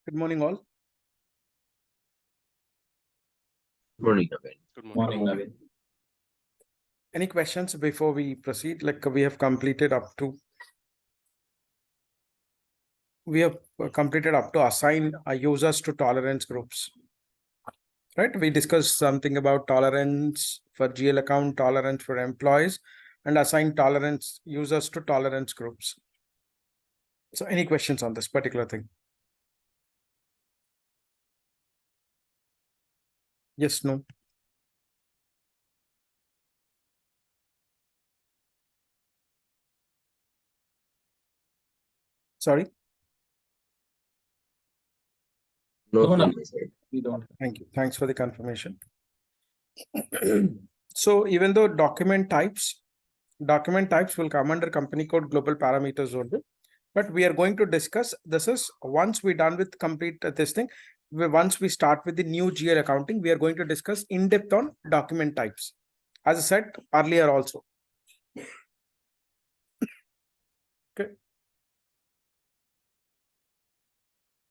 Good morning, all. Morning, Naveen. Good morning. Naveen. Any questions before we proceed? Like we have completed up to assign users to tolerance groups. Right? We discussed something about tolerance for GL account, tolerance for employees, and assign tolerance users to tolerance groups. So any questions on this particular thing? Yes, no. Sorry. No, No, from no. my side. We don't. Thank you. Thanks for the confirmation. So even though document types will come under company code global parameters only, but we are going to discuss this is once we're done with complete this thing. Once we start with the new GL accounting, we are going to discuss in depth on document types, as I said earlier also. Okay.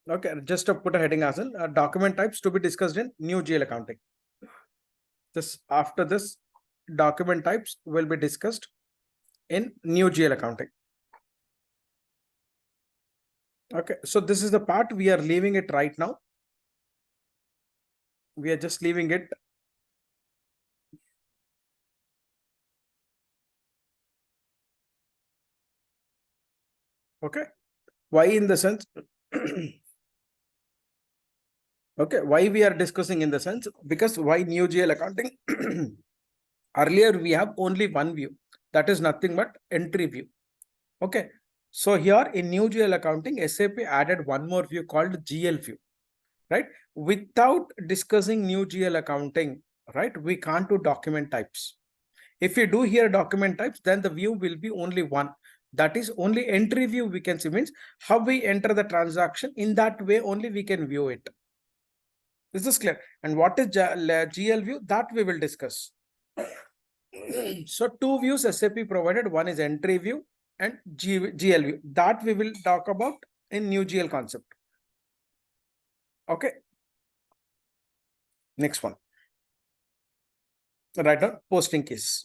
Okay, just to put a heading as in document types to be discussed in new GL accounting. This after this, document types will be discussed in new GL accounting. Okay, so this is the part we are leaving it right now. We are just leaving it. Okay, why in the sense? Okay, why we are discussing in the sense, because why new GL accounting? Earlier we have only one view, that is nothing but entry view. Okay, so here in new GL accounting, SAP added one more view called GL view, right? Without discussing new GL accounting, right, we can't do document types. If you do here document types, then the view will be only one. That is only entry view we can see, means how we enter the transaction. In that way only we can view it. Is this clear? And what is GL view? That we will discuss. So two views SAP provided. One is entry view and GL view. That we will talk about in new GL concept. Okay. Next one. Write down posting keys.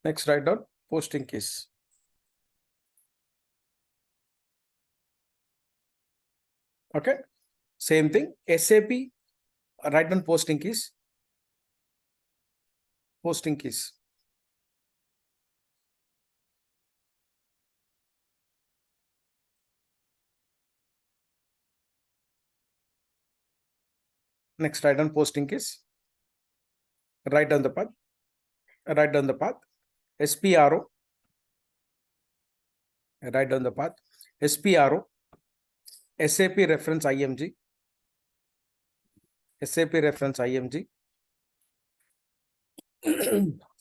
Next, write down posting keys. Okay. Same thing. SAP, write down posting keys. Posting keys. Next, write down posting keys. Write down the path. Write down the path. SPRO. Write down the path. SPRO. SAP reference IMG. SAP reference IMG.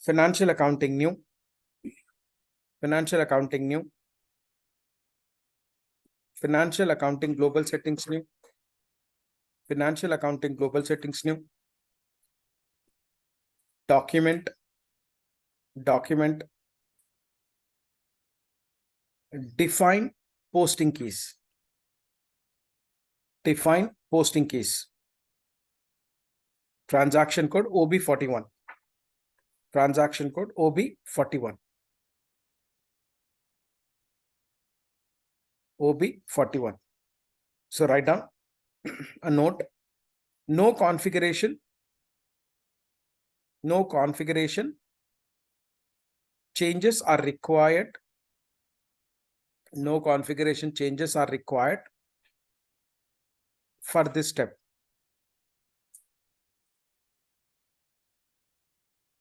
Financial accounting new. Financial accounting new. Financial accounting global settings new. Financial accounting global settings new. Document. Define posting keys. Define posting keys. Transaction code OB41. Transaction code OB41. OB41. So write down a note. No configuration. No configuration changes are required. No configuration changes are required for this step.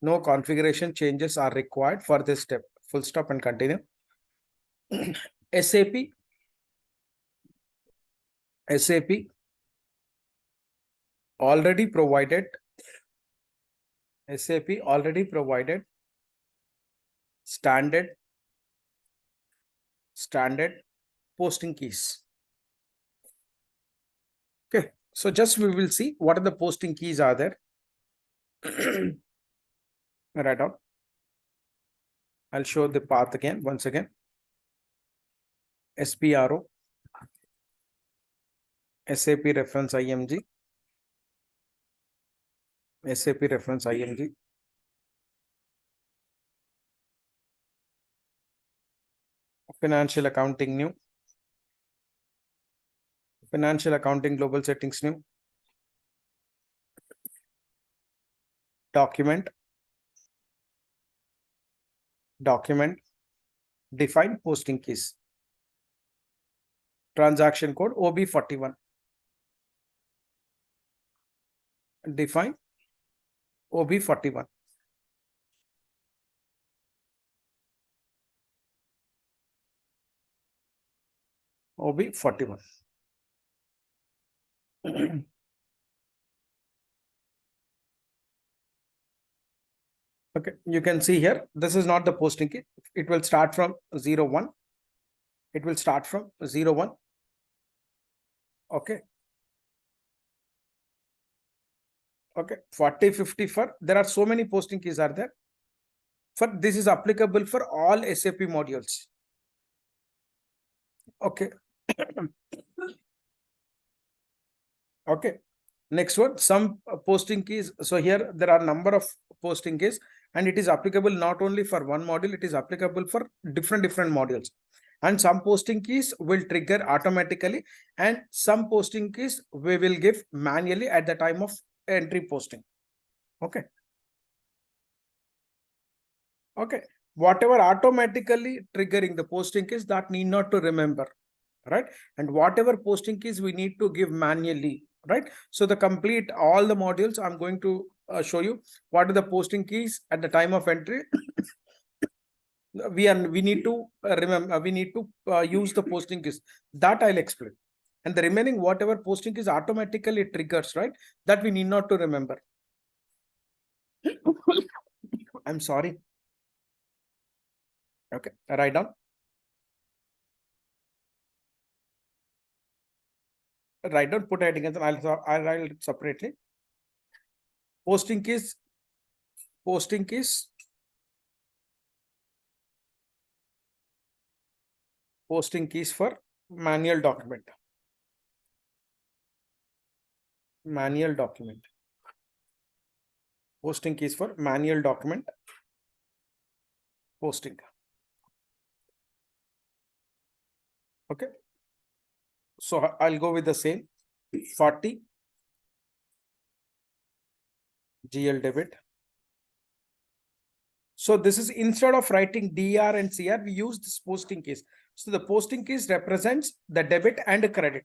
No configuration changes are required for this step. Full stop and continue. SAP already provided. SAP already provided standard posting keys. Okay, so just we will see what are the posting keys are there. Write down. I'll show the path again, once again. SPRO. SAP reference IMG, SAP reference IMG, financial accounting new, financial accounting global settings new, document, define posting keys, transaction code OB41, define OB41, OB41. Okay, you can see here, this is not the posting key. It will start from 01. It will start from 01. Okay. Okay, 40, 50 for, there are so many posting keys are there. For this is applicable for all SAP modules. Okay. Okay. Next one, some posting keys. So here there are number of posting keys, and it is applicable not only for one module, it is applicable for different modules. And some posting keys will trigger automatically, and some posting keys we will give manually at the time of entry posting. Okay. Okay. Whatever automatically triggering the posting keys, that need not to remember, right? And whatever posting keys we need to give manually, right? So the complete all the modules I'm going to show you what are the posting keys at the time of entry. we need to remember, we need to use the posting keys, that I'll explain. And the remaining whatever posting keys automatically triggers, right, that we need not to remember. I'm sorry. Okay, write down. Write down, put heading, and then I'll write separately. Posting keys, posting keys, posting keys for manual document, manual document, posting keys for manual document posting. Okay, so I'll go with the same 40 GL debit. So this is, instead of writing DR and CR, we use this posting keys. So the posting keys represents the debit and credit.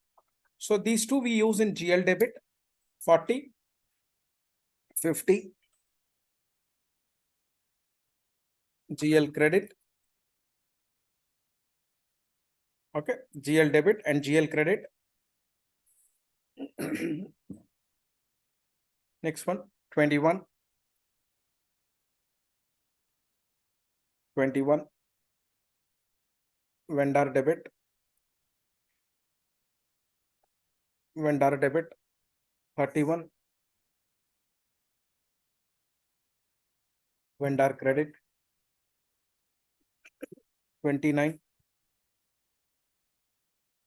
So these two we use in GL debit, 40, 50, GL credit. Okay, GL debit and GL credit. Next one, 21, 21, vendor debit, vendor debit, 31, vendor credit, 29,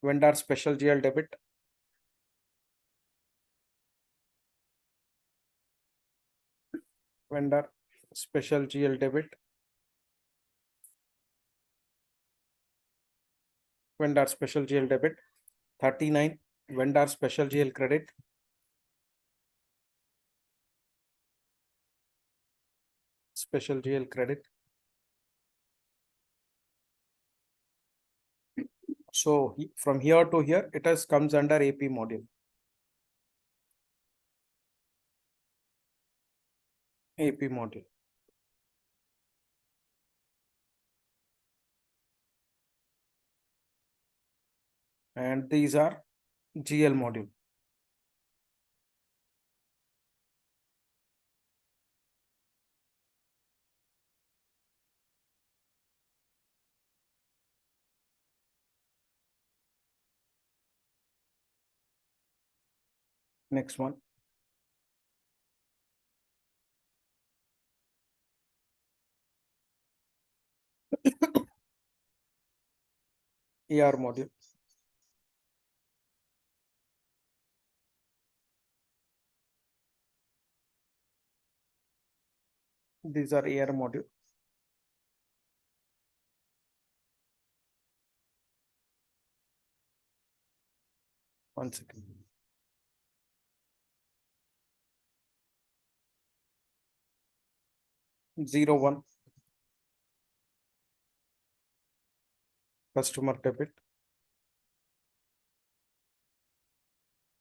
vendor special GL debit, vendor special GL debit, vendor special GL debit, 39, vendor special GL credit, special GL credit. So from here to here, it has comes under AP module. AP module. And these are GL module. Next one. AR module. These are AR module. One second. Zero one. Customer debit.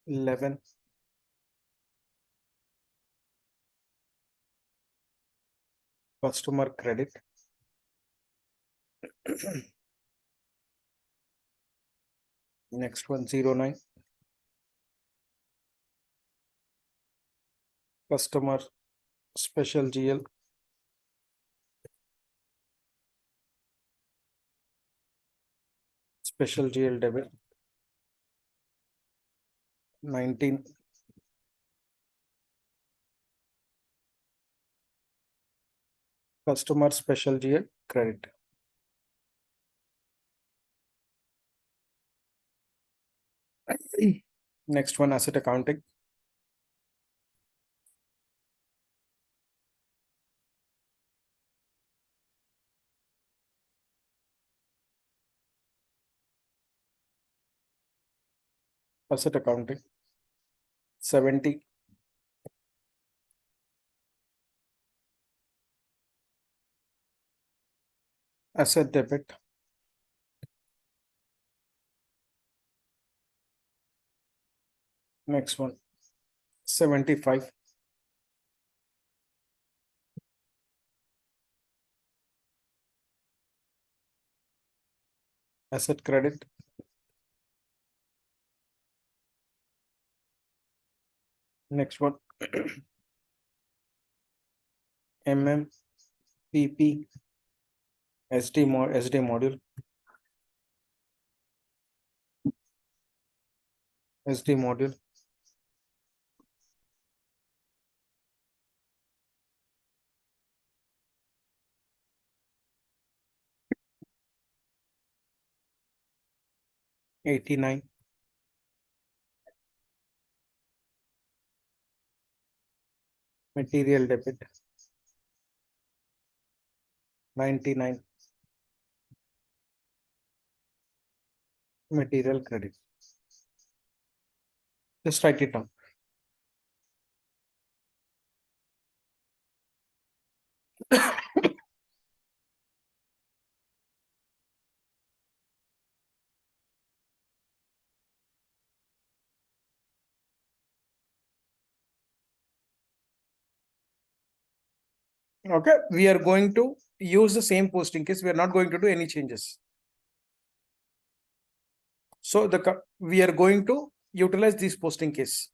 11. Customer credit. Next one, 09. Customer special GL. Special GL debit. 19. Customer special GL credit. Next one, asset accounting. Asset accounting. 70. Asset debit. Next one, 75. Asset credit. Next one, MM, PP, SD module, SD module. $89. Material debit. 99. Material credit. Just write it down. Okay, we are going to use the same posting case. We are not going to do any changes. So we are going to utilize this posting case.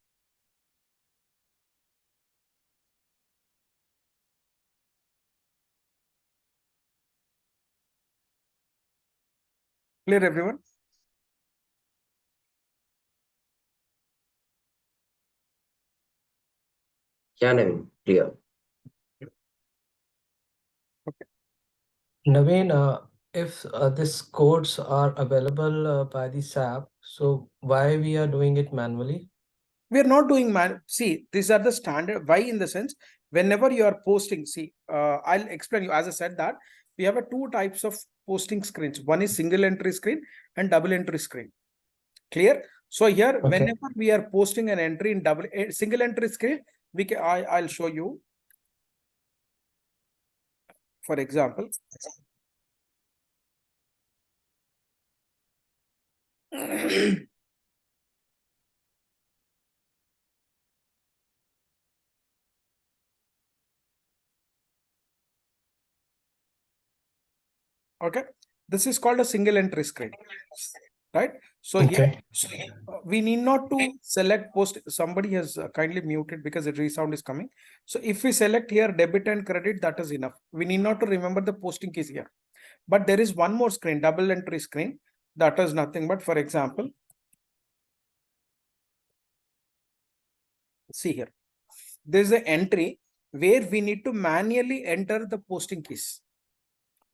Clear, everyone? Yeah, Naveen, clear. Naveen, if these codes are available by the SAP, so why we are doing it manually? We are not doing see, these are the standard. Why? In the sense, whenever you are posting, see, I'll explain you. As I said that we have two types of posting screens. One is single entry screen and double entry screen. Clear? So here, Okay. whenever we are posting an entry in single entry screen, we can I'll show you. For example, okay, this is called a single entry screen, right? So here we need not to select post. Somebody has kindly muted because the resound is coming. So if we select here debit and credit, that is enough. We need not to remember the posting case here. But there is one more screen, double entry screen. That is nothing but, for example, see here, there is an entry where we need to manually enter the posting keys.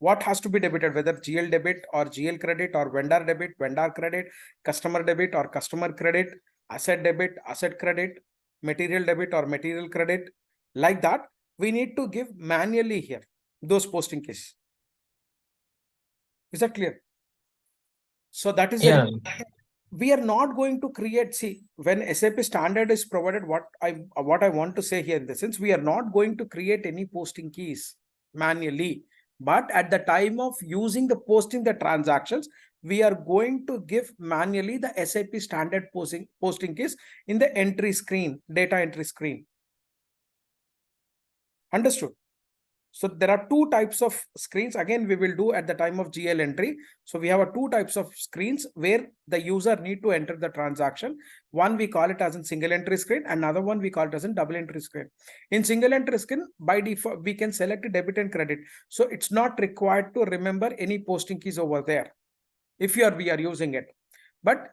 What has to be debited, whether GL debit or GL credit or vendor debit, vendor credit, customer debit or customer credit, asset debit, asset credit, material debit or material credit. Like that, we need to give manually here, those posting keys. Is that clear? So that is Yeah, it. We are not going to create, see, when SAP standard is provided, what I want to say here in the sense, we are not going to create any posting keys manually. But at the time of using the posting the transactions, we are going to give manually the SAP standard posting keys in the entry screen, data entry screen. Understood? So there are two types of screens. Again, we will do at the time of GL entry. So we have two types of screens where the user need to enter the transaction. One we call it as a single entry screen. Another one we call it as a double entry screen. In single entry screen, by default, we can select debit and credit. So it's not required to remember any posting keys over there if we are using it. But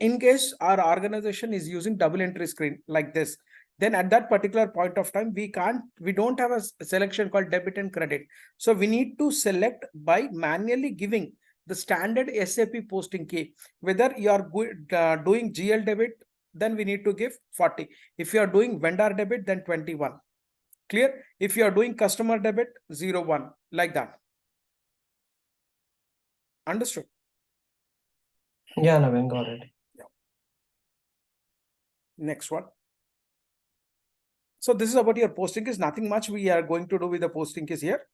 in case our organization is using double entry screen like this, then at that particular point of time, we don't have a selection called debit and credit. So we need to select by manually giving the standard SAP posting key. Whether you are doing GL debit, then we need to give 40. If you are doing vendor debit, then 21. Clear? If you are doing customer debit, 01, like that. Understood? yeah, Naveen, got it. Next one. So this is about your posting keys. Nothing much we are going to do with the posting keys here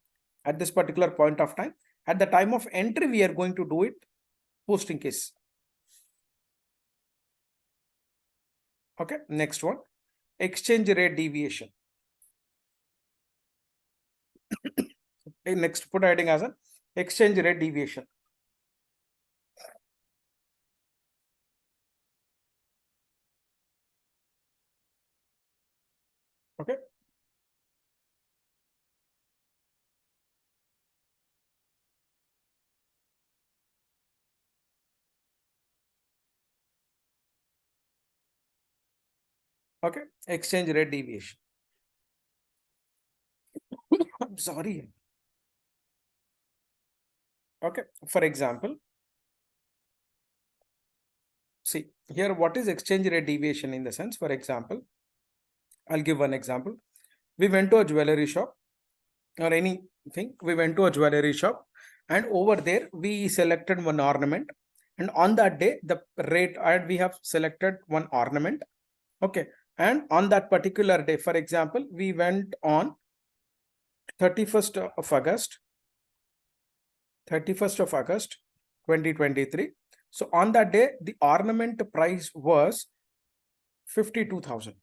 at this particular point of time. At the time of entry, we are going to do it posting keys. Okay, next one, exchange rate deviation. Next, put heading as an exchange rate deviation. Okay. Okay, exchange rate deviation. I'm sorry. Okay, for example, see here, what is exchange rate deviation in the sense? For example, I'll give one example. We went to a jewelry shop or anything. We went to a jewelry shop, and over there we selected one ornament, and on that day the rate, and we have selected one ornament. Okay, and on that particular day, for example, we went on 31st of August 2023. So on that day the ornament price was 52,000.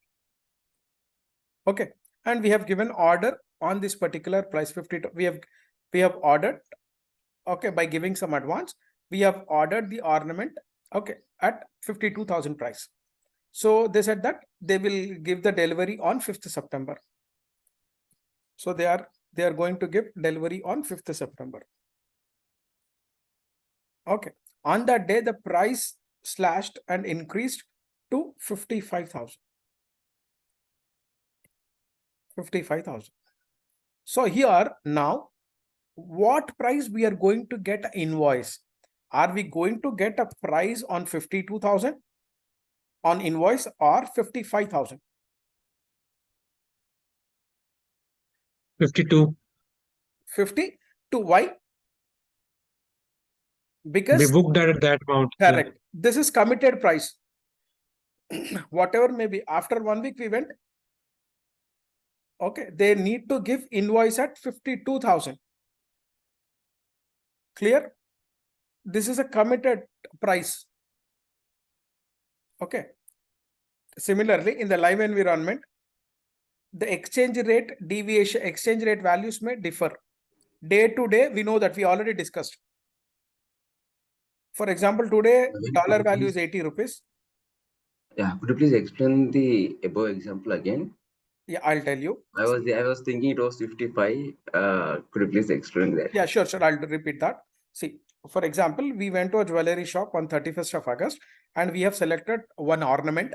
Okay, and we have given order on this particular price 52. We have ordered, okay, by giving some advance, we have ordered the ornament, okay, at 52,000 price. So they said that they will give the delivery on 5th September. So they are going to give delivery on 5th September. Okay, on that day the price slashed and increased to 55,000. 55,000. So here now, what price we are going to get invoice? Are we going to get a price on 52,000 on invoice or 55,000? 52. 52. Why? We Because booked that at that amount. Yeah. correct. This is committed price. Whatever may be, after 1 week we went. Okay, they need to give invoice at 52,000. Clear? This is a committed price. Okay. Similarly, in the live environment, the exchange rate deviation, exchange rate values may differ. Day to day, we know that we already discussed. For example, today dollar value is 80 rupees. Yeah, could you please explain the above example again? Yeah, I'll tell you. I was thinking it was 55. Could you please explain that? Yeah, sure. I'll repeat that. See, for example, we went to a jewelry shop on 31st of August and we have selected one ornament.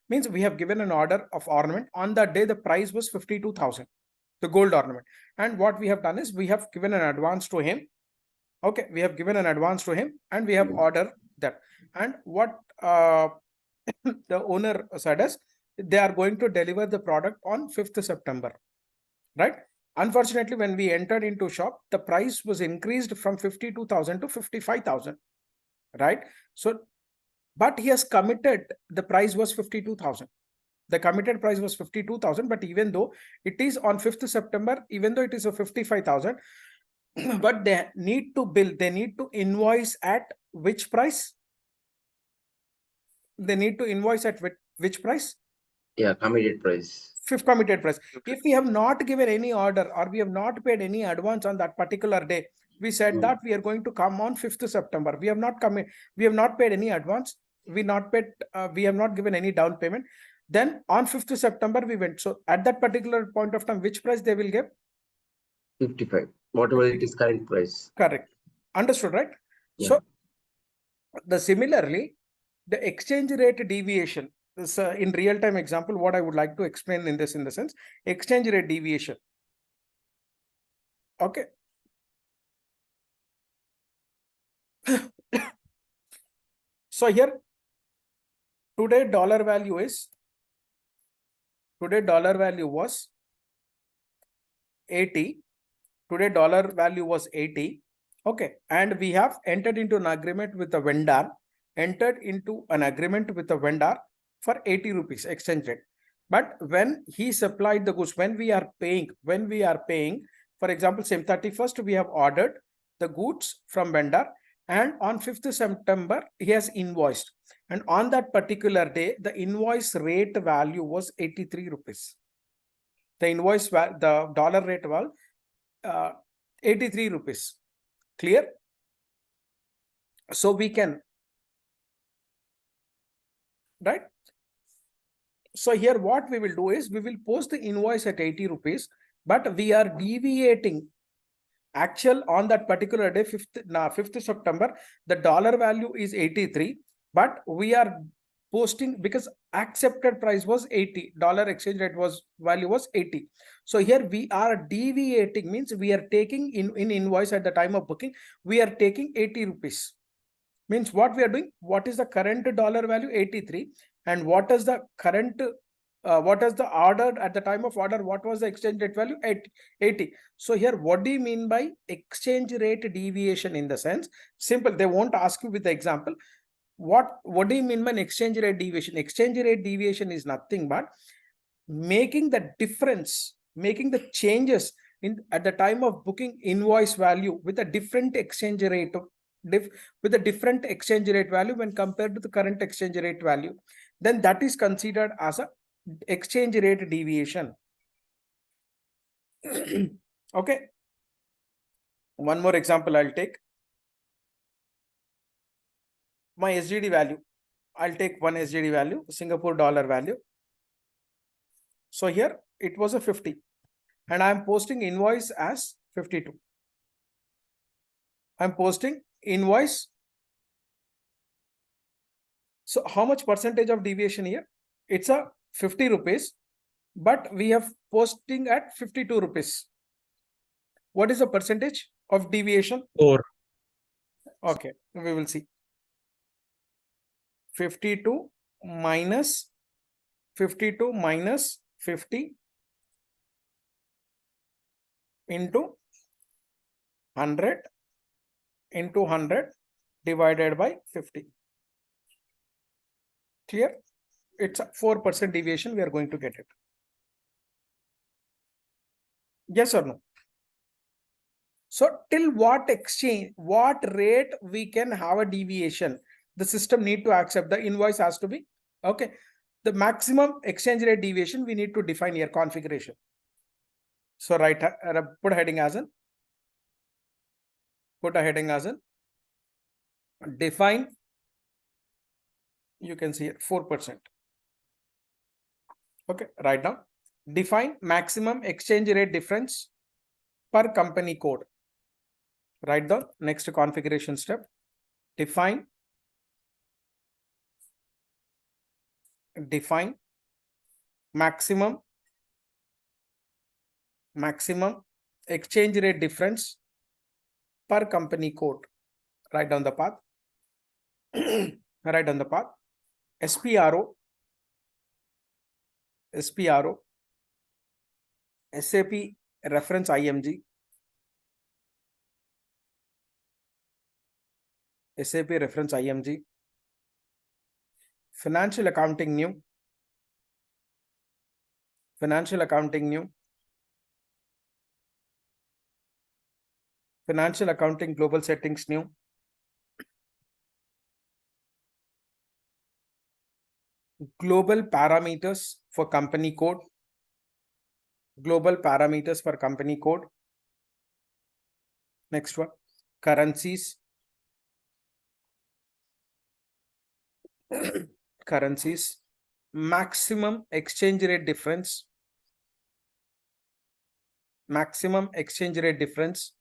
Means we have given an order of ornament. On that day, the price was 52,000, the gold ornament. And what we have done is we have given an advance to him. Okay, we have given an advance to him and we have ordered that. And what the owner said is they are going to deliver the product on 5th September. right? Unfortunately, when we entered into shop, the price was increased from 52,000 to 55,000, right? So, but he has committed, the price was 52,000. The committed price was 52,000, but even though it is on 5th September, even though it is a 55,000, but they need to bill, they need to invoice at which price? They need to invoice at which price? Yeah, committed price. Fifth committed price. If we have not given any order or we have not paid any advance on that particular day, we said that we are going to come on 5th September. We have not come in, we have not paid any advance. We not paid, we have not given any down payment. Then on 5th September, we went. So at that particular point of time, which price they will give? 55. Whatever it is current price. Correct. Understood, right? Yeah. So similarly, the exchange rate deviation. This in real time example, what I would like to explain in the sense, exchange rate deviation. Okay. So here, today dollar value was 80. Today dollar value was 80. Okay. And we have entered into an agreement with the vendor, for 80 rupees exchange rate. But when he supplied the goods, when we are paying, for example, same 31st, we have ordered the goods from vendor, and on 5th September, he has invoiced. And on that particular day, the invoice rate value was 83 rupees. The dollar rate was 83 rupees. Clear? So we can, right? So here what we will do is we will post the invoice at 80 rupees, but we are deviating actual on that particular day, 5th September, the dollar value is 83, but we are posting because accepted price was 80, dollar exchange rate value was 80. So here we are deviating, means we are taking in invoice at the time of booking, we are taking 80 rupees. Means what we are doing, what is the current dollar value? 83. And what is the current, what is the order at the time of order? What was the exchange rate value? 80. So here, what do you mean by exchange rate deviation? In the sense, simple, they won't ask you with the example. What do you mean by exchange rate deviation? Exchange rate deviation is nothing but making the difference, making the changes at the time of booking invoice value with a different exchange rate, with a different exchange rate value when compared to the current exchange rate value, then that is considered as a exchange rate deviation. Okay. One more example I'll take. My SGD value. I'll take one SGD value, Singapore dollar value. So here it was a 50 and I'm posting invoice as 52. I'm posting invoice. So how much percentage of deviation here? It's a 50 rupees, but we have posting at 52 rupees. What is the percentage of deviation? 4. Okay, we will see. 52 minus 50 into 100 into 100 divided by 50. Clear? It's a 4% deviation. We are going to get it. Yes or no? So till what exchange, what rate we can have a deviation, the system need to accept. The invoice has to be okay. The maximum exchange rate deviation we need to define here, configuration. So put a heading as an, define, you can see it 4%. Okay, write down, define maximum exchange rate difference per company code. Write down next configuration step, define maximum exchange rate difference per company code. Write down the path. Write down the path. SPRO, SAP reference IMG, SAP reference IMG, financial accounting new, financial accounting new, financial accounting global settings new, global parameters for company code, global parameters for company code. Next one, currencies, currencies, maximum exchange rate difference, maximum exchange rate difference,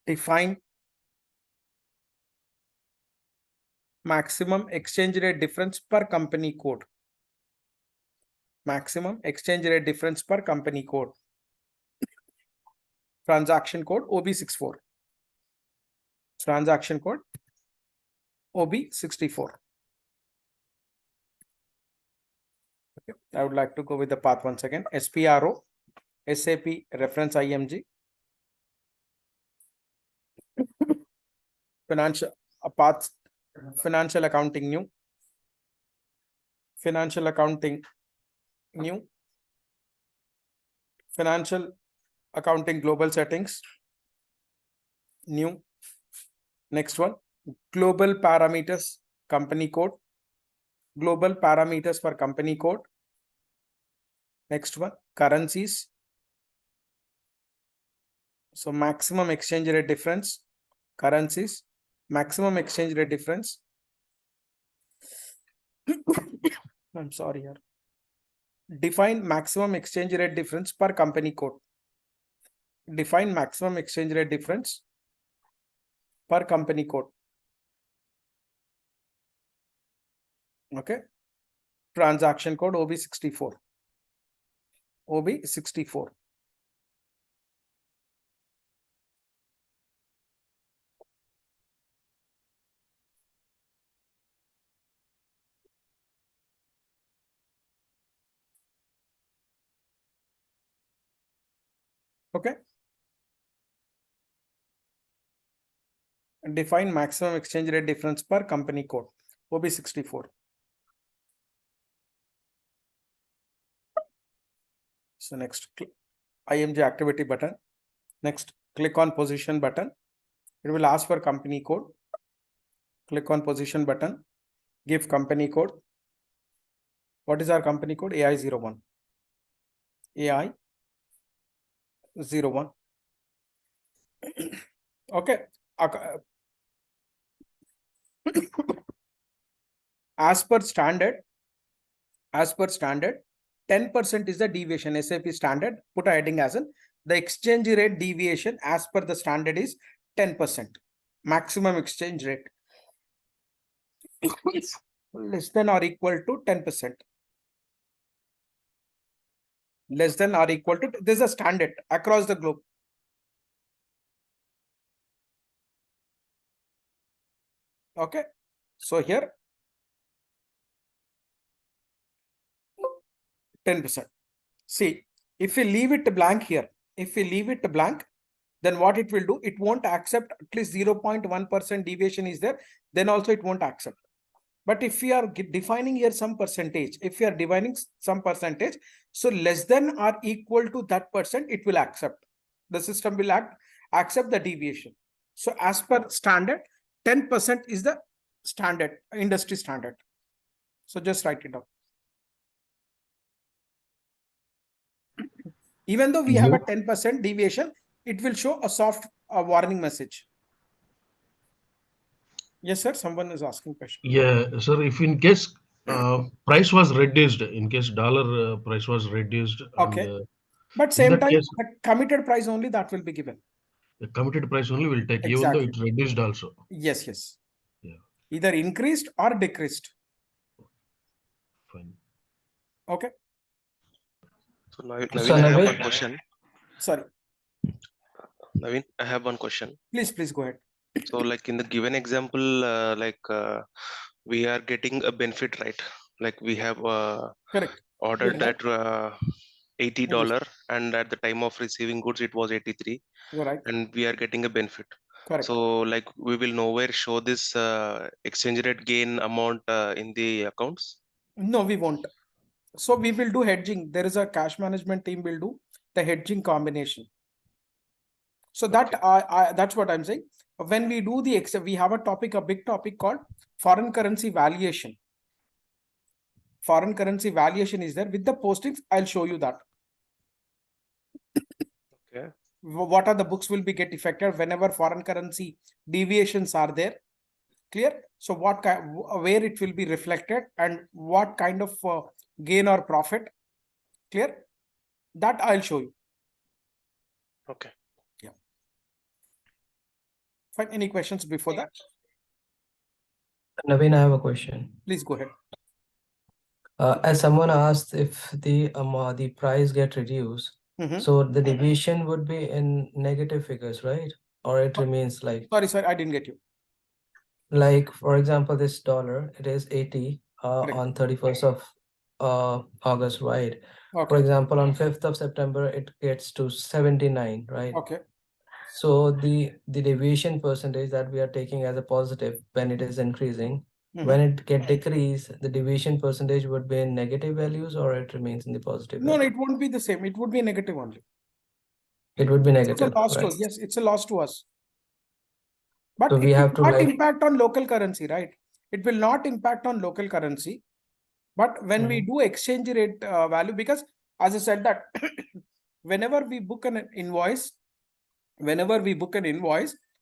define maximum exchange rate difference per company code, maximum exchange rate difference per company code, transaction code OB64, transaction code OB64. Okay. I would like to go with the path once again. SPRO, SAP reference IMG, financial paths, financial accounting new, financial accounting new, financial accounting global settings new. Next one, global parameters company code, global parameters for company code. Next one, currencies. So maximum exchange rate difference, currencies, maximum exchange rate difference. I'm sorry here. Define maximum exchange rate difference per company code. Define maximum exchange rate difference per company code. Okay. Transaction code OB64. OB64. Okay. Define maximum exchange rate difference per company code OB64. So next, IMG activity button. Next, click on position button. It will ask for company code. Click on position button. Give company code. What is our company code? AI01. AI01. Okay. As per standard, 10% is the deviation. SAP standard, put a heading as in the exchange rate deviation as per the standard is 10%. Maximum exchange rate less than or equal to 10%. Less than or equal to, this is a standard across the globe. Okay. So here 10%. See, if we leave it blank here, if we leave it blank, then what it will do, it won't accept at least 0.1% deviation is there, then also it won't accept. But if we are defining here some percentage, if we are defining some percentage, so less than or equal to that percent, it will accept. The system will accept the deviation. So as per standard, 10% is the standard, industry standard. So just write it down. Even though we have a 10% deviation, it will show a soft warning message. Yes, sir. Someone is asking question. Yeah, sir. If in case price was reduced, in case dollar price was reduced, Okay. and But in same that time, case, the committed price only that will be given. the committed price only will take, even though Exactly. it reduced also. Yes, yes. Yeah, Either increased or decreased. fine. Okay. So Naveen, So I have Naveen- one question. Sorry. Naveen, I have one question. Please go ahead. So like in the given example, we are getting a benefit, right? Like we have Correct. ordered We have- that $80, and at the time of receiving goods it was 83, You're right. and we are getting a benefit. Correct. So like we will nowhere show this exchange rate gain amount in the accounts. No, we won't. So we will do hedging. There is a cash management team will do the hedging combination. So that that's what I'm saying. When we do the we have a big topic called foreign currency valuation. Foreign currency valuation is there with the postings. I'll show you that. Okay. What are the books will be get affected whenever foreign currency deviations are there. Clear? So what kind, where it will be reflected and what kind of gain or profit. Clear? That I'll show you. Okay. Yeah. Fine. Any questions before that? Naveen, I have a question. Please go ahead. As someone asked if the price get reduced, Mhm. so the deviation would be in negative figures, right? Or it remains like Sorry, I didn't get you. like for example, this dollar, it is 80 Correct. on 31st of August, right? For Okay. example, on 5th of September, it gets to 79, right? Okay. So the deviation percentage that we are taking as a positive when it is increasing, when it get decreased, the deviation percentage would be in negative values or it remains in the positive No, value? it won't be the same. It would be negative only. It would be It's a negative, loss to right? us. Yes, it's a loss to us. But So it we have will to not like impact on local currency, right? It will not impact on local currency. But when we do exchange rate value, because as I said that whenever we book an invoice,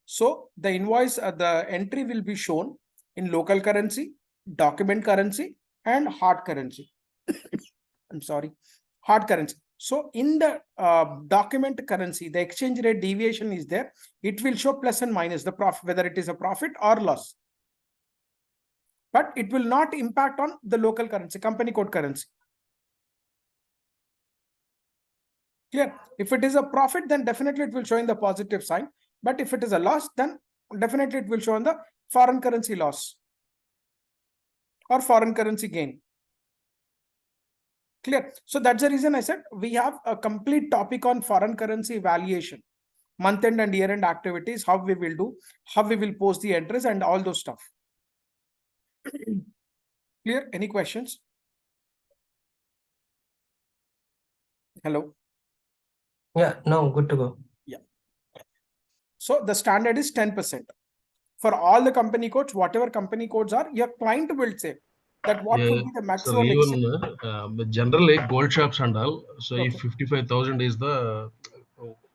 so the invoice, the entry will be shown in local currency, document currency, and hard currency. I'm sorry, hard currency. So in the document currency, the exchange rate deviation is there. It will show plus and minus the profit, whether it is a profit or loss. But it will not impact on the local currency, company code currency. Clear? If it is a profit, then definitely it will show in the positive sign. But if it is a loss, then definitely it will show in the foreign currency loss or foreign currency gain. Clear? So that's the reason I said we have a complete topic on foreign currency valuation, month end and year end activities, how we will do, how we will post the entries and all those stuff. Clear? Any questions? Hello? yeah, no, good to go. Yeah. So the standard is 10%. For all the company codes, whatever company codes are, your client will say that what Yeah, would be the sir, maximum even generally gold shops and all. So Okay. if 55,000 is the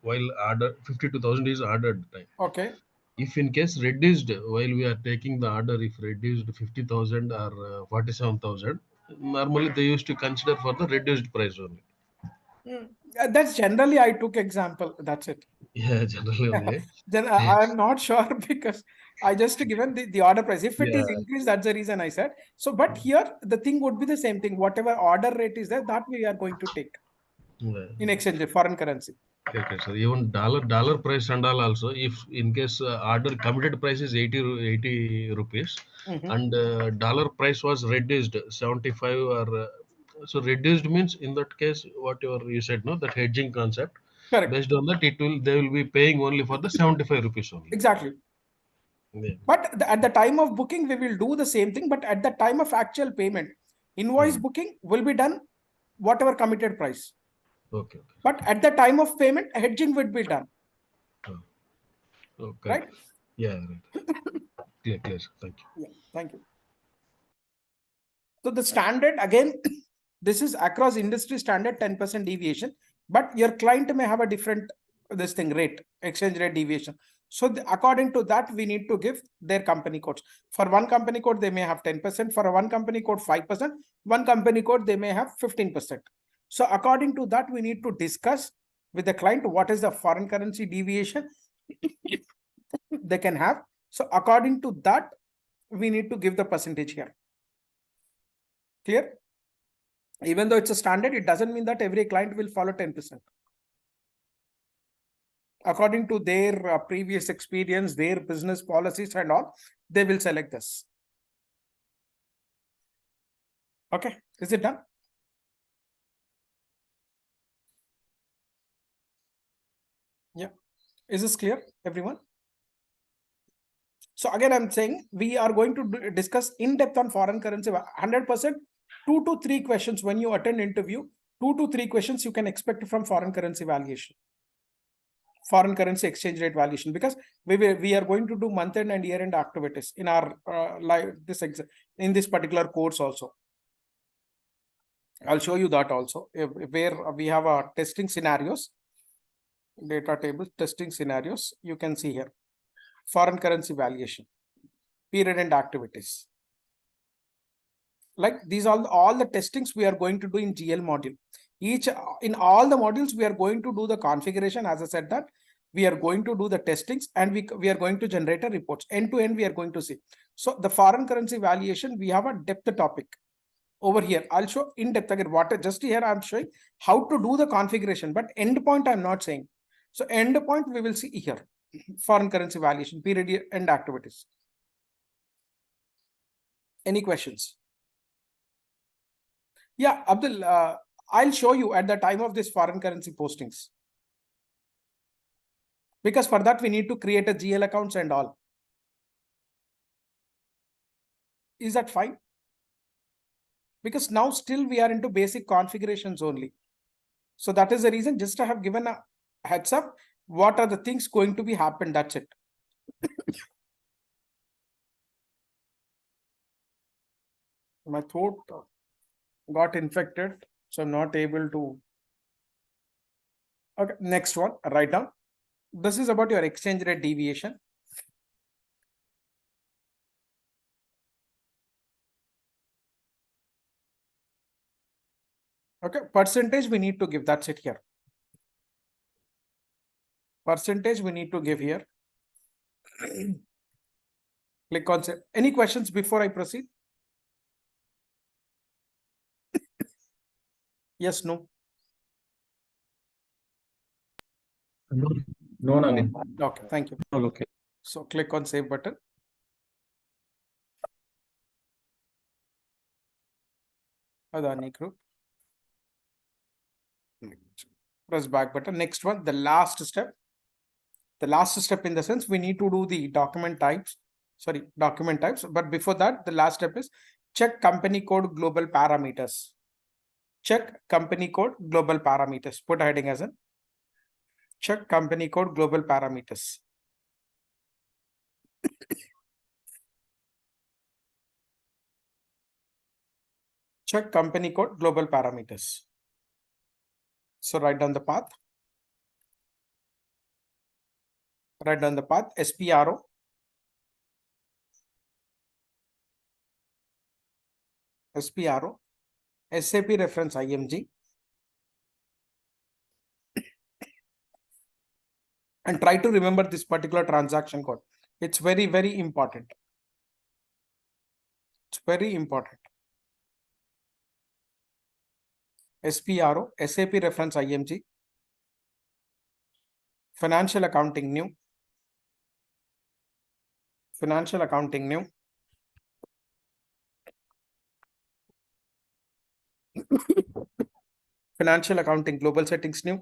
while order 52,000 is ordered time. Okay. If in case reduced while we are taking the order, if reduced 50,000 or 47,000, normally they used to consider for the reduced price only. That's generally I took example. That's it. Yeah, generally only. Then I'm not sure because I just given the order price. If it is Yeah. increased, that's the reason I said. So, but here the thing would be the same thing. Whatever order rate is there, that we are going to take Yeah. in exchange rate, foreign currency. Okay, sir. Even dollar price and all also, if in case order committed price is 80 rupees and dollar price was reduced 75 or so reduced means in that case whatever you said, no, that hedging concept, Correct. based on that they will be paying only for the 75 rupees only. Exactly. Yeah. But at the time of booking, we will do the same thing. But at the time of actual payment, invoice booking will be done whatever committed price. Okay. But at the time of payment, hedging would be done. Okay. Right? Yeah, right. Clear, sir. Thank you. Yeah, thank you. So the standard, again, this is across industry standard 10% deviation, but your client may have a different rate, exchange rate deviation. So according to that, we need to give their company codes. For one company code, they may have 10%. For one company code, 5%. One company code, they may have 15%. So according to that, we need to discuss with the client what is the foreign currency deviation they can have. So according to that, we need to give the percentage here. Clear? Even though it's a standard, it doesn't mean that every client will follow 10%. According to their previous experience, their business policies and all, they will select this. Okay, is it done? Is this clear, everyone? So again, I'm saying we are going to discuss in depth on foreign currency. 100%, 2 to 3 questions when you attend interview. 2 to 3 questions you can expect from foreign currency valuation, foreign currency exchange rate valuation, because we are going to do month end and year end activities in our in this particular course also. I'll show you that also, where we have testing scenarios, data table testing scenarios. You can see here foreign currency valuation, period end activities. Like these are all the testings we are going to do in GL module. In all the modules, we are going to do the configuration. As I said that we are going to do the testings, and we are going to generate a reports end to end. We are going to see. So the foreign currency valuation, we have a depth topic over here. I'll show in depth again. Just here I'm showing how to do the configuration, but endpoint I'm not saying. So endpoint we will see here. Foreign currency valuation, period end activities. Any questions? Yeah, Abdul, I'll show you at the time of this foreign currency postings. Because for that, we need to create a GL accounts and all. Is that fine? Because now still we are into basic configurations only. So that is the reason just I have given a heads up. What are the things going to be happen? That's it. My throat got infected, so I'm not able to. Okay, next one, write down. This is about your exchange rate deviation. Okay, percentage we need to give. That's it here. Percentage we need to give here. Click on save. Any questions before I proceed? Yes, no. No, Naveen. Okay, thank you. Okay. So click on save button. Adani Group. Press back button. Next one, the last step. The last step in the sense we need to do the document types. But before that, the last step is check company code global parameters. Check company code global parameters. Put a heading as in check company code global parameters. Check company code global parameters. So write down the path. Write down the path SPRO. SPRO. SAP reference IMG. And try to remember this particular transaction code. It's very, very important. It's very important. SPRO, SAP reference IMG. Financial accounting new. Financial accounting new. Financial accounting global settings new.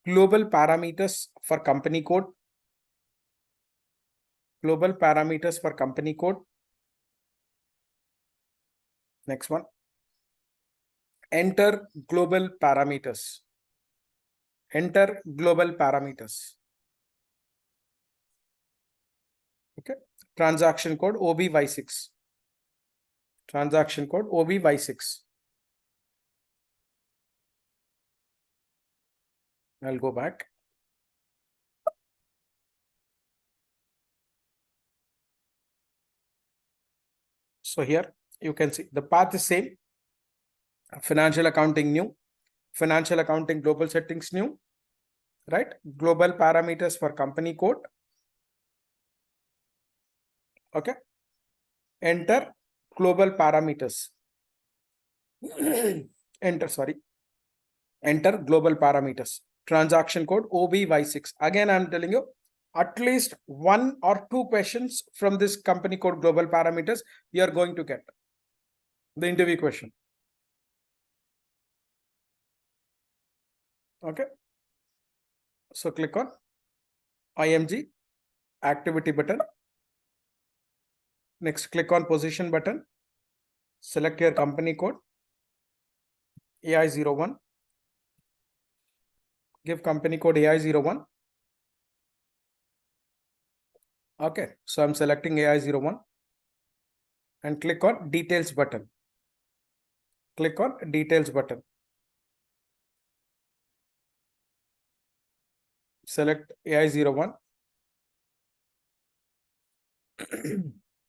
Global parameters for company code. Global parameters for company code. Next one. Enter global parameters. Enter global parameters. Okay. Transaction code OBY6. Transaction code OBY6. I'll go back. So here you can see the path is same. Financial accounting new. Financial accounting global settings new. Right? Global parameters for company code. Okay. Enter global parameters. Enter global parameters. Transaction code OBY6. Again, I'm telling you, at least 1 or 2 questions from this company code global parameters, you are going to get the interview question. Okay. So click on IMG activity button. Next, click on position button. Select your company code AI01. Give company code AI01. Okay, so I'm selecting AI01 and click on details button. Click on details button. Select AI01.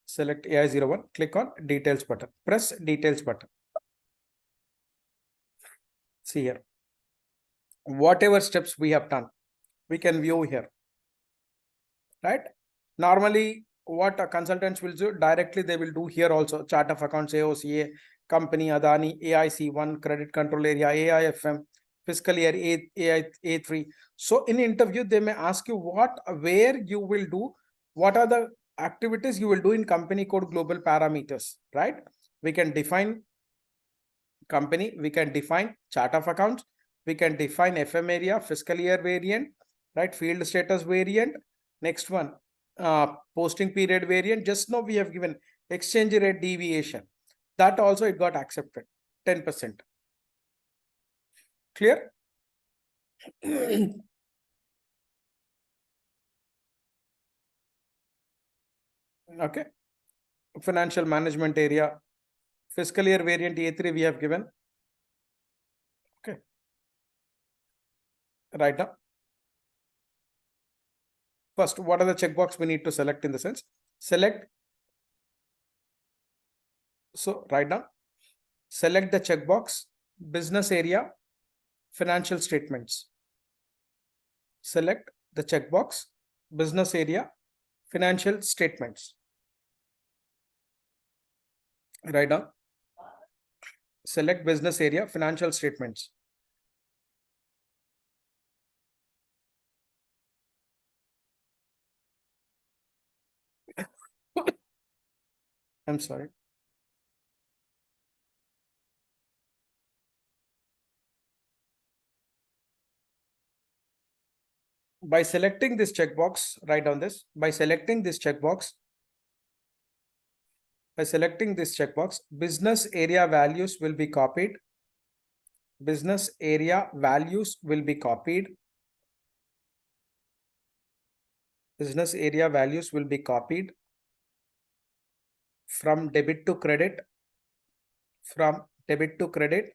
Select AI01. Click on details button. Press details button. See here. Whatever steps we have done, we can view here. Right? Normally, what consultants will do directly, they will do here also. Chart of accounts, AOCA, company, Adani, AIC1, credit control area, AIFM, fiscal year A3. So in interview, they may ask you where you will do, what are the activities you will do in company code global parameters, right? We can define company, we can define chart of accounts, we can define FM area, fiscal year variant, right? Field status variant. Next one, posting period variant. Just now we have given exchange rate deviation. That also it got accepted, 10%. Clear? Okay. Financial management area, fiscal year variant A3 we have given. Okay. Right now. First, what are the checkbox we need to select in the sense? Select. So right now, select the checkbox, business area, financial statements. Select the checkbox, business area, financial statements. Right now, select business area, financial statements. I'm sorry. By selecting this checkbox, write down this. By selecting this checkbox, business area values will be copied. Business area values will be copied. Business area values will be copied from debit to credit, from debit to credit,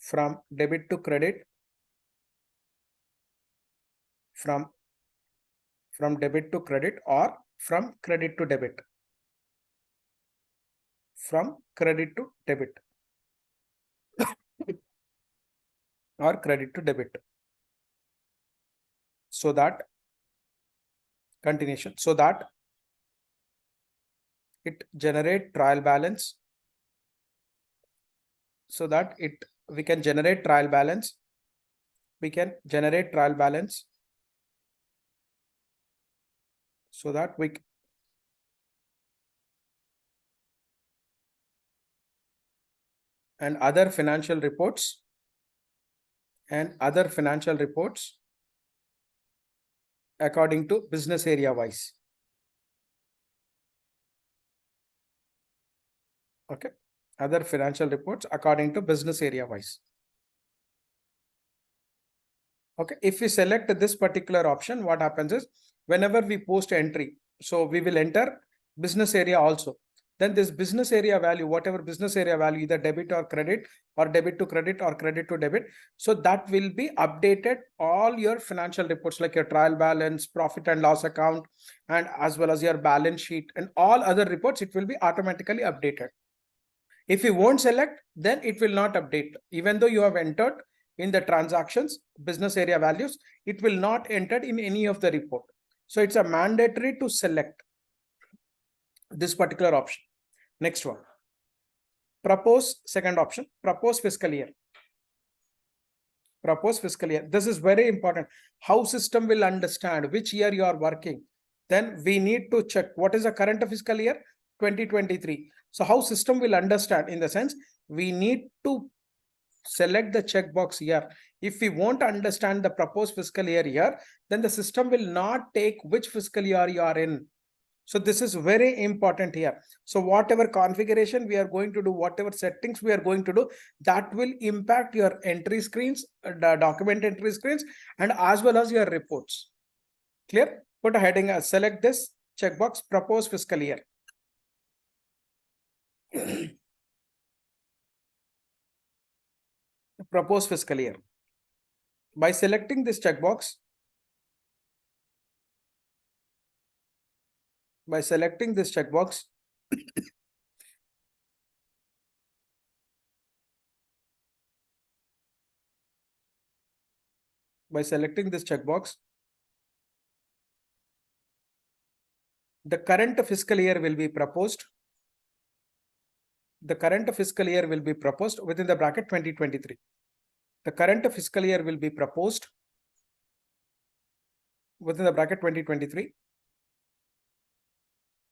from debit to credit, from debit to credit, or from credit to debit. From credit to debit or credit to debit. So that continuation, so that it generate trial balance, so that we can generate trial balance. We can generate trial balance so that we and other financial reports according to business area wise. Okay, other financial reports according to business area wise. Okay, if we select this particular option, what happens is whenever we post entry, so we will enter business area also. Then this business area value, whatever business area value, either debit or credit, or debit to credit, or credit to debit. So that will be updated all your financial reports, like your trial balance, profit and loss account, and as well as your balance sheet and all other reports, it will be automatically updated. If you won't select, then it will not update. Even though you have entered in the transactions, business area values, it will not enter in any of the report. So it's a mandatory to select this particular option. Next one, propose, second option, propose fiscal year. Propose fiscal year. This is very important. How system will understand which year you are working. Then we need to check what is the current fiscal year, 2023. So how system will understand, in the sense we need to select the checkbox here. If we won't understand the proposed fiscal year here, then the system will not take which fiscal year you are in. So this is very important here. So whatever configuration we are going to do, whatever settings we are going to do, that will impact your entry screens, the document entry screens, and as well as your reports. Clear? Put a heading, select this checkbox, propose fiscal year. Propose fiscal year. By selecting this checkbox, by selecting this checkbox, by selecting this checkbox, the current fiscal year will be proposed. The current fiscal year will be proposed within the bracket 2023. The current fiscal year will be proposed within the bracket 2023.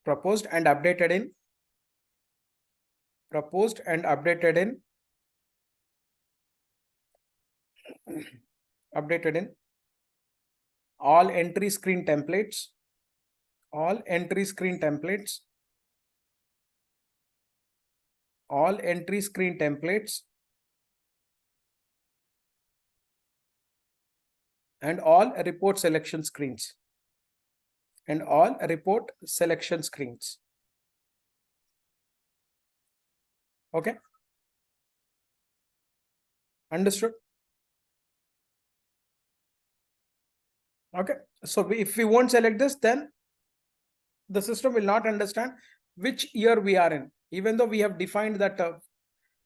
Proposed and updated in. Proposed and updated in. Updated in all entry screen templates. All entry screen templates. All entry screen templates. And all report selection screens. And all report selection screens. Okay. Understood? Okay. So if we won't select this, then the system will not understand which year we are in, even though we have defined that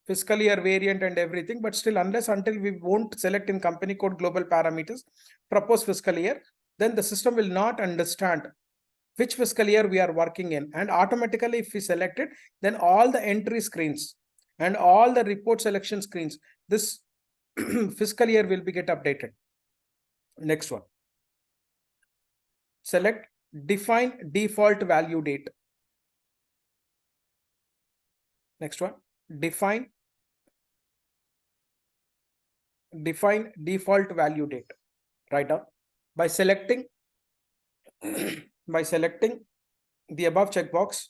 fiscal year variant and everything, but still until we won't select in company code global parameters, propose fiscal year, then the system will not understand which fiscal year we are working in. And automatically, if we select it, then all the entry screens and all the report selection screens, this fiscal year will be get updated. Next one. Select define default value date. Next one. Define default value date. Right now, by selecting the above checkbox,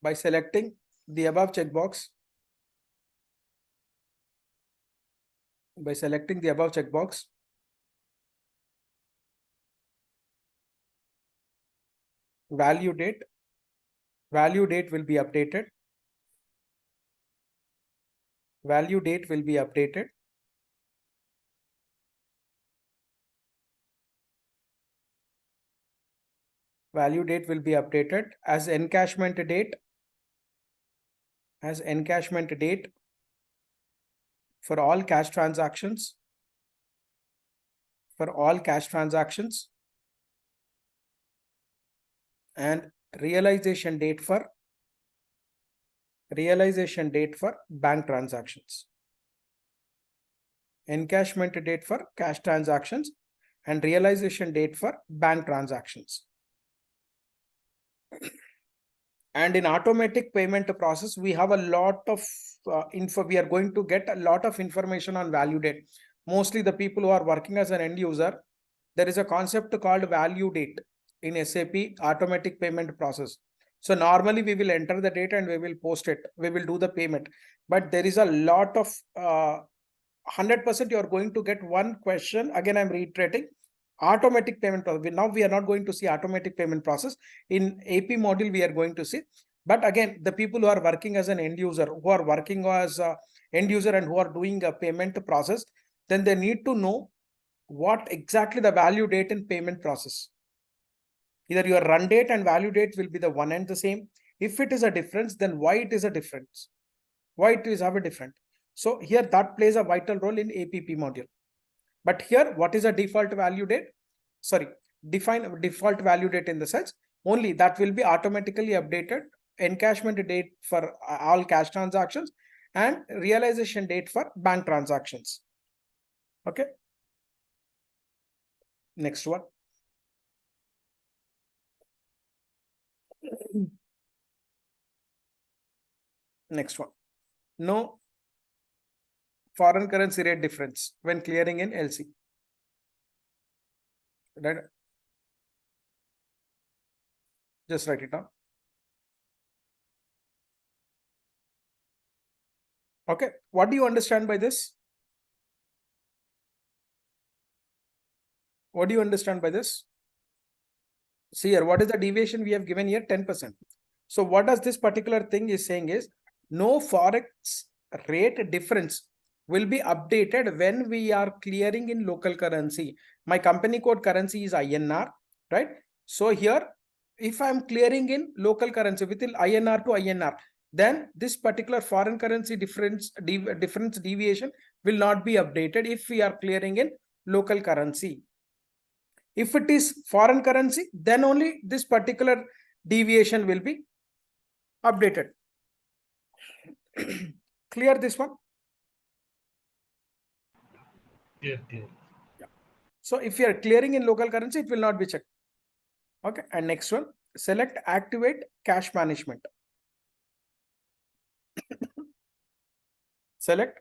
by selecting the above checkbox, by selecting the above checkbox, value date will be updated. Value date will be updated. Value date will be updated as encashment date. As encashment date for all cash transactions. For all cash transactions. And realization date for bank transactions. Encashment date for cash transactions and realization date for bank transactions. And in automatic payment process, we have a lot of info. We are going to get a lot of information on value date. Mostly the people who are working as an end user, there is a concept called value date in SAP automatic payment process. So normally we will enter the data and we will post it. We will do the payment. But there is a lot of 100% you are going to get one question. Again, I'm reiterating. Automatic payment process. Now we are not going to see automatic payment process. In AP module, we are going to see. But again, the people who are working as an end user, who are working as an end user and who are doing a payment process, then they need to know what exactly the value date in payment process. Either your run date and value date will be the one and the same. If it is a difference, then why it is a difference? Why it is have a different? So here that plays a vital role in APP module. But here, what is a default value date? Sorry, define default value date in the sense only that will be automatically updated. Encashment date for all cash transactions and realization date for bank transactions. Okay. Next one. Next one. No foreign currency rate difference when clearing in LC. Right? Just write it down. Okay, what do you understand by this? What do you understand by this? See here, what is the deviation we have given here? 10%. So what does this particular thing is saying is no forex rate difference will be updated when we are clearing in local currency. My company code currency is INR, right? So here, if I'm clearing in local currency within INR to INR, then this particular foreign currency difference deviation will not be updated if we are clearing in local currency. If it is foreign currency, then only this particular deviation will be updated. Clear this one? Yeah, clear. So if you are clearing in local currency, it will not be checked. Okay. And next one, select activate cash management. Select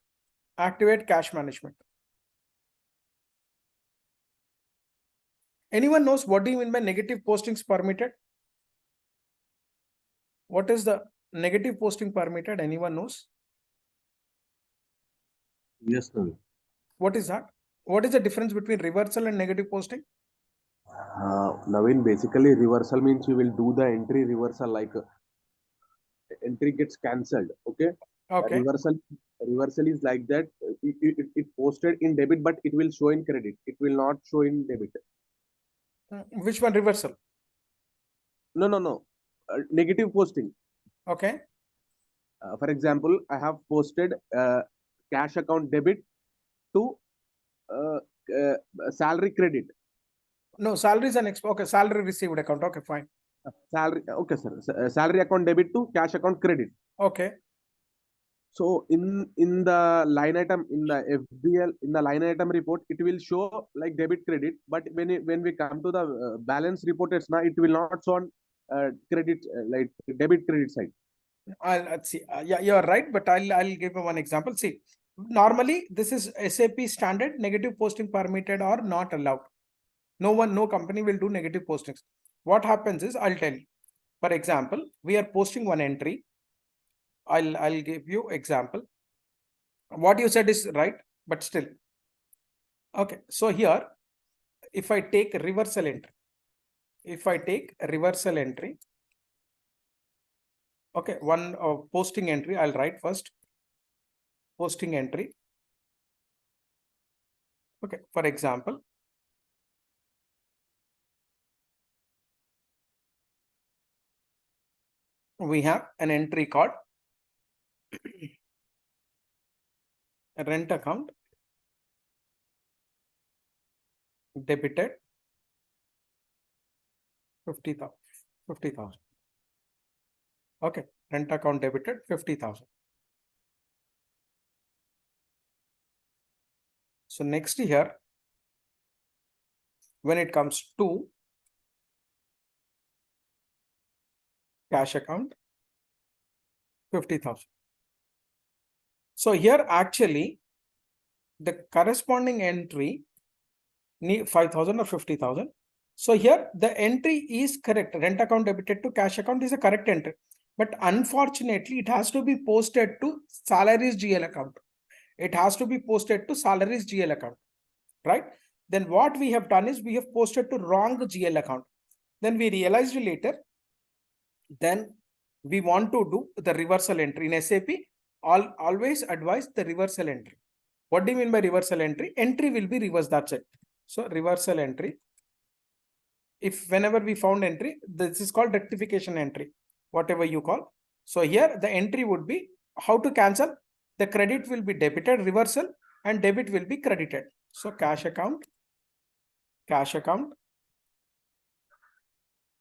activate cash management. Anyone knows what do you mean by negative postings permitted? What is the negative posting permitted? Anyone knows? Yes, Naveen. What is that? What is the difference between reversal and negative posting? Naveen, basically reversal means you will do the entry reversal, like entry gets cancelled. Okay. Okay. Reversal is like that. It posted in debit, but it will show in credit. It will not show in debit. Which one reversal? No. Negative posting. Okay. For example, I have posted cash account debit to salary credit. No, salary is an okay. Salary received account. Okay, fine. Salary, okay, sir. Salary account debit to cash account credit. Okay. So in the line item in the FBL in the line item report, it will show like debit credit, but when we come to the balance report, it will not show on credit like debit credit side. Let's see. Yeah, you're right, but I'll give you one example. See, normally this is SAP standard. Negative posting permitted or not allowed. No company will do negative postings. What happens is, I'll tell you. For example, we are posting one entry. I'll give you example. What you said is right, but still. Okay, so here, if I take reversal entry, okay, one posting entry, I'll write first. Posting entry. Okay, for example, we have an entry called rent account debited 50,000. Okay, rent account debited 50,000. So next here, when it comes to cash account 50,000. So here actually the corresponding entry need 5,000 or 50,000. So here the entry is correct. Rent account debited to cash account is a correct entry, but unfortunately it has to be posted to salaries GL account. It has to be posted to salaries GL account, right? Then what we have done is we have posted to wrong GL account. Then we realized later, then we want to do the reversal entry in SAP. Always advise the reversal entry. What do you mean by reversal entry? Entry will be reversed, that's it. So reversal entry. If whenever we found entry, this is called rectification entry, whatever you call. So here the entry would be how to cancel. The credit will be debited, reversal, and debit will be credited. So cash account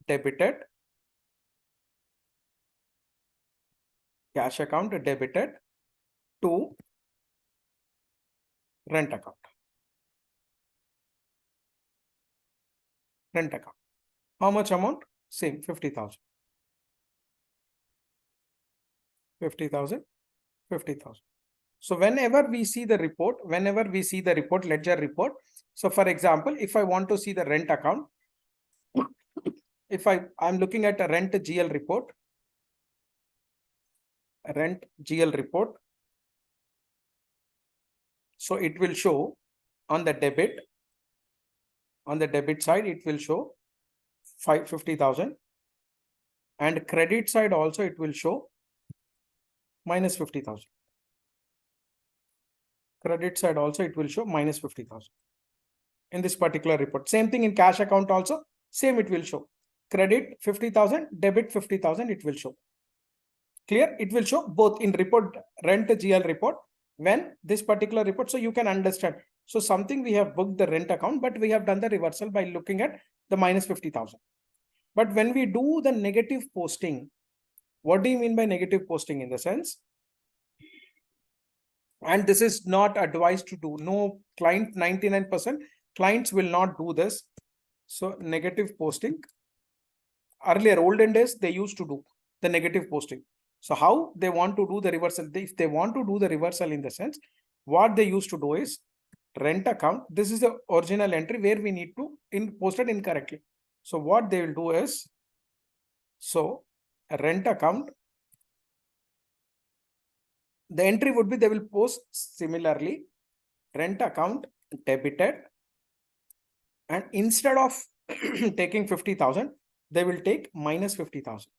debited, cash account debited to rent account. Rent account. How much amount? Same, 50,000. 50,000, 50,000. So whenever we see the report, ledger report. So for example, if I want to see the rent account, if I'm looking at a rent GL report, so it will show on the debit side, it will show 50,000, and credit side also it will show minus 50,000. Credit side also it will show minus 50,000 in this particular report. Same thing in cash account also, same it will show. Credit 50,000, debit 50,000, it will show. Clear? It will show both in report, rent GL report, when this particular report, so you can understand. So something we have booked the rent account, but we have done the reversal by looking at the minus 50,000. But when we do the negative posting, what do you mean by negative posting? In the sense, and this is not advised to do, no client, 99% clients will not do this. So negative posting, earlier olden days they used to do the negative posting. So how they want to do the reversal? If they want to do the reversal, in the sense, what they used to do is rent account. This is the original entry where we need to post it incorrectly. So what they will do is, so a rent account, the entry would be, they will post similarly rent account debited, and instead of taking 50,000, they will take minus 50,000.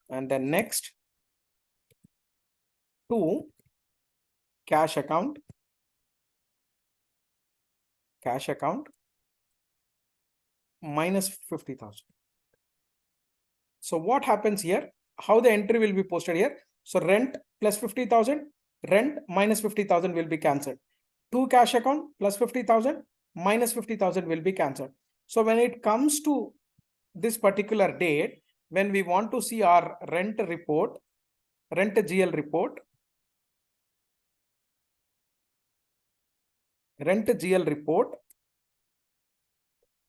And then next to cash account, minus 50,000. So what happens here? How the entry will be posted here? So rent plus 50,000, rent minus 50,000 will be cancelled. To cash account plus 50,000, minus 50,000 will be cancelled. So when it comes to this particular date, when we want to see our rent report, rent GL report,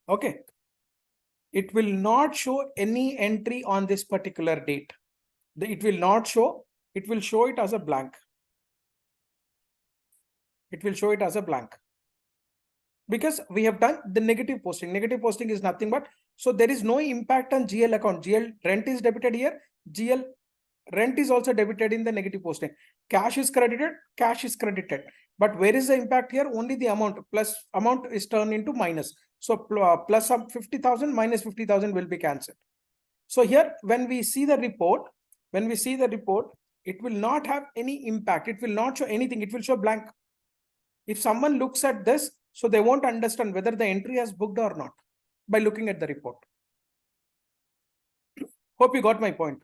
okay, it will not show any entry on this particular date. It will not show, it will show it as a blank. It will show it as a blank, because we have done the negative posting. Negative posting is nothing but, so there is no impact on GL account. GL rent is debited here, GL rent is also debited in the negative posting. Cash is credited, but where is the impact here? Only the amount, plus amount is turned into minus. So plus some 50,000 minus 50,000 will be cancelled. So here when we see the report, it will not have any impact. It will not show anything. It will show blank. If someone looks at this, so they won't understand whether the entry has booked or not by looking at the report. Hope you got my point.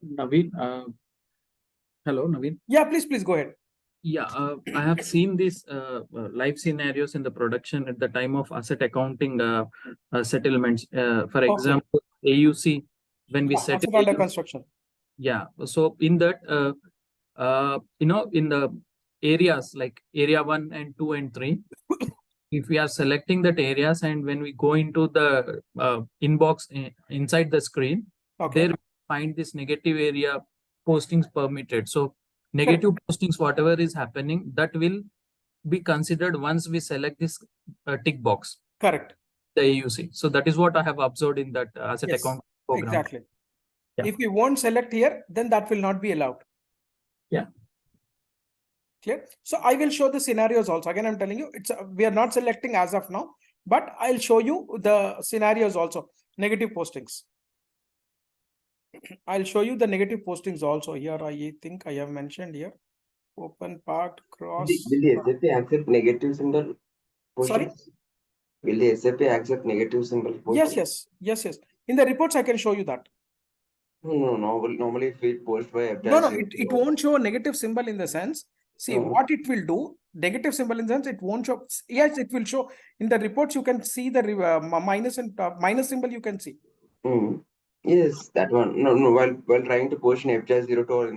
Naveen, hello, Naveen. Yeah, please go ahead. Yeah, I have seen these live scenarios in the production at the time of asset accounting settlements. For example, AUC, when we set asset under construction. Yeah, so in that, in the areas like area 1 and 2 and 3, if we are selecting that areas, and when we go into the inbox inside the screen, there we find this negative area postings permitted. So negative postings, whatever is happening, that will be considered once we select this tick box. Correct. The AUC. So that is what I have observed in that asset account program. Exactly. Yeah. If we won't select here, then that will not be allowed. Yeah. Clear? So I will show the scenarios also. Again, I'm telling you, we are not selecting as of now, but I'll show you the scenarios also. Negative postings. I'll show you the negative postings also. Here, I think I have mentioned here. Open part, cross. Will the SAP accept negative symbol postings? Sorry? Will the SAP accept negative symbol postings? Yes. In the reports, I can show you that. No. Normally, if we post by No, it won't show a negative symbol in the sense. See, what it will do, negative symbol in the sense, it won't show. Yes, it will show. In the reports, you can see the minus and minus symbol, you can see. Yes, that one. No. While trying to post in FJ02 or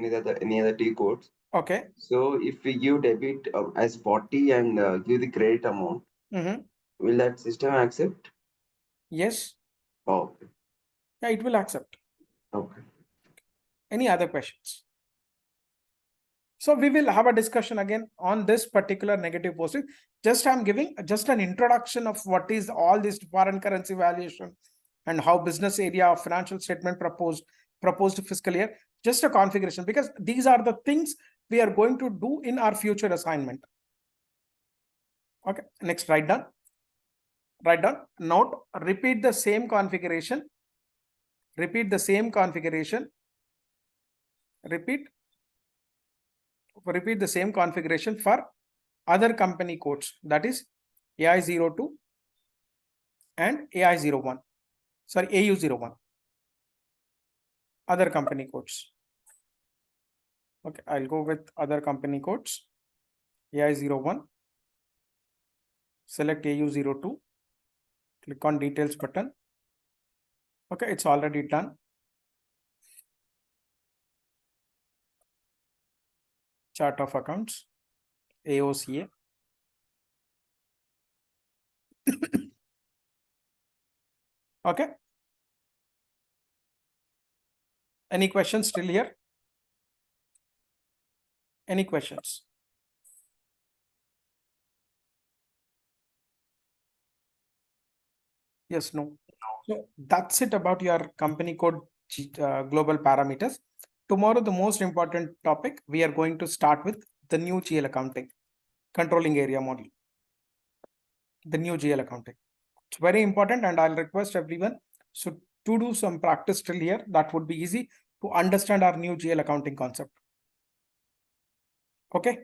any other T codes. Okay. So if we give debit as 40 and give the credit amount, will that system accept? Yes. Oh, okay. Yeah, it will accept. Okay. Any other questions? So we will have a discussion again on this particular negative posting. Just I'm giving just an introduction of what is all this foreign currency valuation and how business area of financial statement proposed fiscal year, just a configuration, because these are the things we are going to do in our future assignment. Okay, next, write down. Note, repeat the same configuration. Repeat the same configuration. Repeat the same configuration for other company codes, that is AI02 and AI01. Sorry, AU01. Other company codes. Okay, I'll go with other company codes. AI01. Select AU02. Click on details button. Okay, it's already done. Chart of accounts. AOCA. Okay. Any questions still here? Any questions? Yes, no. So that's it about your company code global parameters. Tomorrow, the most important topic, we are going to start with the new GL accounting, controlling area model. The new GL accounting. It's very important, and I'll request everyone so to do some practice till here. That would be easy to understand our new GL accounting concept. Okay.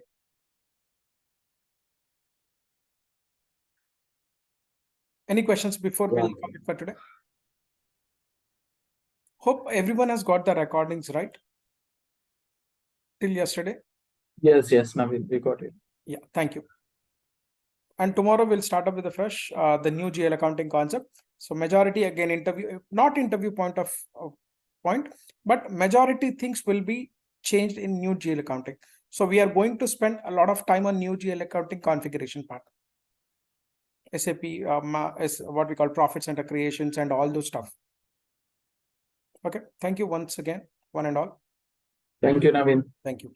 Any questions before we call it for today? Hope everyone has got the recordings right till yesterday. Yes, Naveen, we got it. Yeah, thank you. And tomorrow we'll start up with the fresh, the new GL accounting concept. So majority, again, interview, not interview point, but majority things will be changed in new GL accounting. So we are going to spend a lot of time on new GL accounting configuration part. SAP is what we call profit center creations and all those stuff. Okay, thank you once again, one and all. Thank you, Naveen. Thank you.